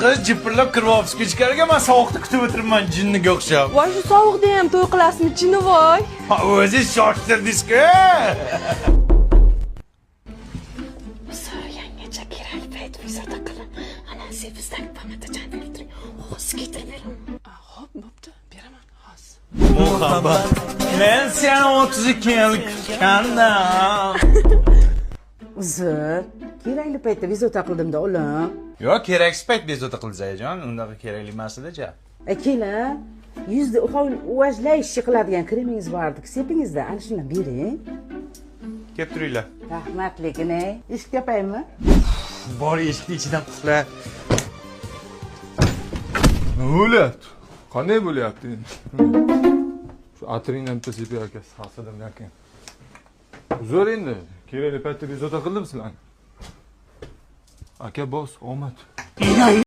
qiz jipirlab kiryapsiz ichkariga, men sovuqda kutib o'tiribman jinniga o'xshab. Voy, shu sovuqda ham to'y qilasizmi, jinnivoy? O'zingiz shoshtirdingiz-ku. Yangacha kerak payt vizada qilib, ana sevizdagi pamatajan o'tiring. Hozir ketiraman. Xo'p, bo'pti, beraman hozir. Muhabbat, men seni 32 yil kutgandim. Uzr, kerakli paytda bezovta qildim-da, ulim. Yo'q, keraksiz payt bezovta qilsangiz, ayajon, undaqa kerakli emas-da. Keling, yuzda uvajlayishni qiladigan kremingiz bor edi, sepingizda, ana shundan bering. Kelib turinglar. Rahmat, lekin eshik yopaymi? Bor eshikni ichidan qulay. O'lat. Qanday bo'lyapti endi? Shu atringdan bitta sepay aka, hasadim lekin. Uzr endi, kerakli paytda bezovta qildim sizlarni. Aka, boss, omad.